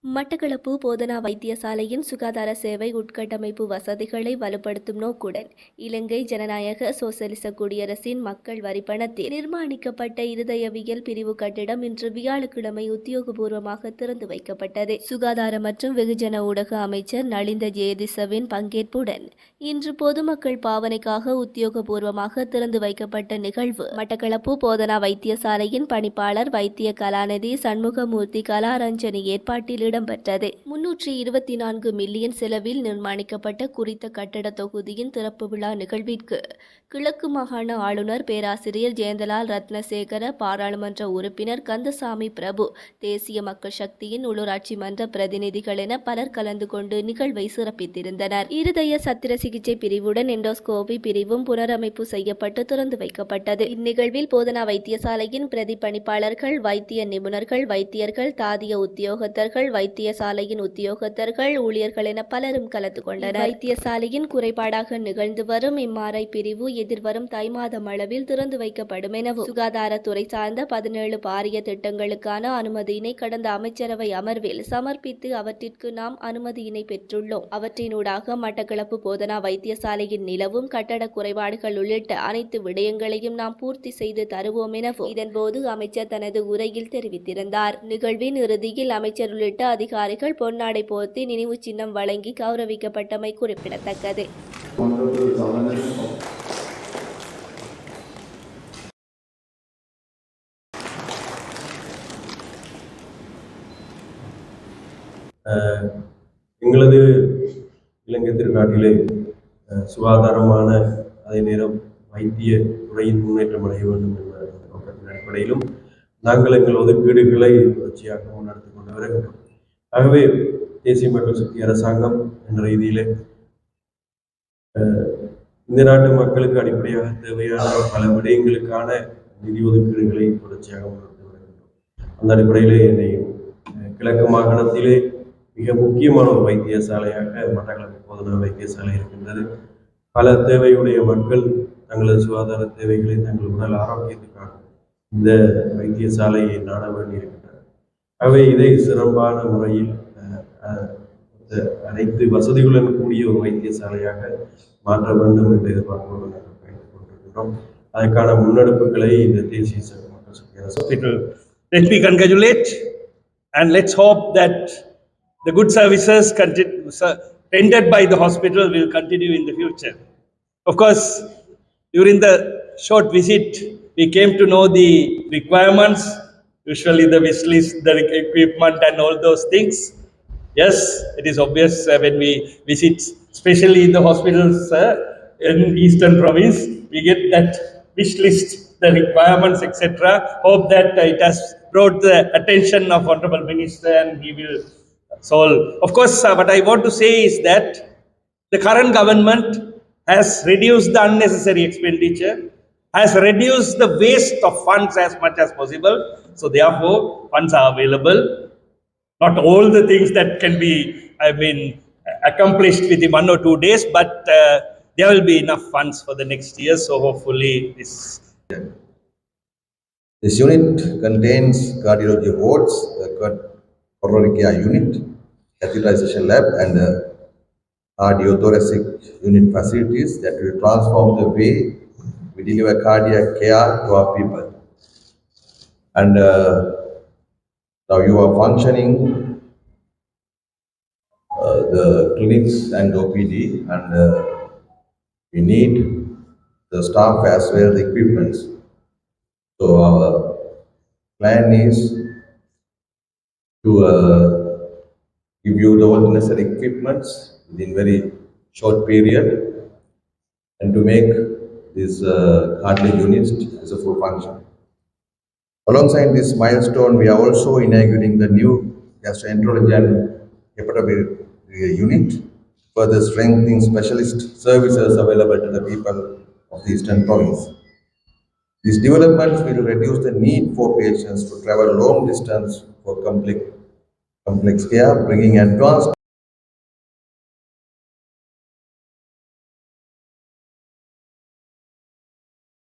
மட்டக்களப்பு போதனா வைத்தியசாலையின் சுகாதார சேவை உட்கட்டமைப்பு வசதிகளை வலுப்படுத்தும் நோக்குடன் இலங்கை ஜனநாயக சோசலிச குடியரசின் மக்கள் வரிப்பணத்தில் நிர்மாணிக்கப்பட்ட இருதயவியல் பிரிவு கட்டிடம் இன்று வியாழக்கிழமை உத்தியோகபூர்வமாக திறந்து வைக்கப்பட்டது. சுகாதார மற்றும் வெகுஜன ஊடக அமைச்சர் நலிந்த ஜெயதிசவின் பங்கேற்புடன் இன்று பொதுமக்கள் பாவனைக்காக உத்தியோகபூர்வமாக திறந்து வைக்கப்பட்ட நிகழ்வு மட்டக்களப்பு போதனா வைத்தியசாலையின் பணிப்பாளர் வைத்திய கலாநிதி சண்முகமூர்த்தி கலாரஞ்சனி ஏற்பாட்டில் இடம்பெற்றது. 324 மில்லியன் செலவில் நிர்மாணிக்கப்பட்ட குறித்த கட்டட தொகுதியின் திறப்பு விழா நிகழ்விற்கு கிழக்கு மாகாண ஆளுநர் பேராசிரியர் ஜெயந்தலால் ரத்னசேகர, பாராளுமன்ற உறுப்பினர் கந்தசாமி பிரபு, தேசிய மக்கள் சக்தியின் உள்ளூராட்சி மன்ற பிரதிநிதிகள் என பலர் கலந்து கொண்டு நிகழ்வை சிறப்பித்திருந்தனர். இருதய சத்திர சிகிச்சை பிரிவுடன் எண்டோஸ்கோபி பிரிவும் புனரமைப்பு செய்யப்பட்டு திறந்து வைக்கப்பட்டது. இந்நிகழ்வில் போதனா வைத்தியசாலையின் பிரதி பணிப்பாளர்கள், வைத்திய நிபுணர்கள், வைத்தியர்கள், தாதிய உத்தியோகத்தர்கள், வைத்தியசாலையின் உத்தியோகத்தர்கள், ஊழியர்கள் என பலரும் கலந்து கொண்டனர். வைத்தியசாலையின் குறைபாடாக நிகழ்ந்து வரும் எம்ஆர்ஐ பிரிவு எதிர்வரும் தை மாதம் அளவில் திறந்து வைக்கப்படும் எனவும், சுகாதாரத்துறை சார்ந்த 17 பாரிய திட்டங்களுக்கான அனுமதியினை கடந்த அமைச்சரவை அமர்வில் சமர்ப்பித்து அவற்றிற்கு நாம் அனுமதியினை பெற்றுள்ளோம். அவற்றினூடாக மட்டக்களப்பு போதனா வைத்தியசாலையின் நிலவும் கட்டட குறைபாடுகள் உள்ளிட்ட அனைத்து விடயங்களையும் நாம் பூர்த்தி செய்து தருவோம் எனவும் இதன்போது அமைச்சர் தனது உரையில் தெரிவித்திருந்தார். நிகழ்வின் இறுதியில் அமைச்சர் உள்ளிட்ட அதிகாரிகள் பொன்னாடை போர்த்தி நினைவு சின்னம் வழங்கி கௌரவிக்கப்பட்டமை குறிப்பிடத்தக்கது. எங்களது இலங்கை திருநாட்டிலே சுகாதாரமான அதே நேரம் வைத்திய துறையின் முன்னேற்றம் அடைய வேண்டும் என்ற நோக்கத்தின் அடிப்படையிலும் நாங்கள் எங்கள் ஒதுக்கீடுகளை தொடர்ச்சியாக முன்னெடுத்துக் கொண்டு வருகின்றோம். ஆகவே தேசிய மக்கள் சக்தி அரசாங்கம் என்ற ரீதியிலே இந்த நாட்டு மக்களுக்கு அடிப்படையாக தேவையான பல விடயங்களுக்கான நிதி ஒதுக்கீடுகளை தொடர்ச்சியாக முன்னெடுத்து வருகின்றோம். அந்த அடிப்படையிலே என்னை கிழக்கு மாகாணத்திலே மிக முக்கியமான ஒரு வைத்தியசாலையாக மட்டக்களப்பு போதனா வைத்தியசாலை இருக்கின்றது. பல தேவையுடைய மக்கள் தங்களது சுகாதார தேவைகளை தங்கள் உடல் ஆரோக்கியத்துக்காக இந்த வைத்தியசாலையை நாட வேண்டியிருக்கின்றனர். ஆகவே இதை சிறப்பான முறையில் அனைத்து வசதிகளுடன் கூடிய ஒரு வைத்தியசாலையாக மாற்ற வேண்டும் என்று எதிர்பார்ப்போடு நாங்கள் பயணித்துக் கொண்டிருக்கின்றோம். அதற்கான முன்னெடுப்புகளை இந்த தேசிய மக்கள் சக்தி hospital. Let me congratulate and let's hope that the good services rendered by the hospital will continue in the future. Of course, during the short visit, we came to know the requirements, usually the wish list, the equipment and all those things. Yes, it is obvious when we visit, especially in the hospitals in Eastern Province, we get that wish list, the requirements, etc. Hope that it has brought the attention of Honorable Minister and he will solve. Of course, what I want to say is that the current government has reduced the unnecessary expenditure, has reduced the waste of funds as much as possible. So therefore, funds are available. Not all the things that can be, accomplished within 1 or 2 days, but there will be enough funds for the next year. So hopefully This unit contains cardiology wards, coronary care unit, catheterization lab, and cardiothoracic unit facilities that will transform the way we deliver cardiac care to our people. And now you are functioning the clinics and OPD, and we need the staff as well, the equipments. So our plan is to give you the all necessary equipments within very short period and to make this cardiac unit as a full function. Alongside this milestone, we are also inaugurating the new gastroenterology and hepatology unit, further strengthening specialist services available to the people of the Eastern Province. These developments will reduce the need for patients to travel long distance for complex care, bringing advanced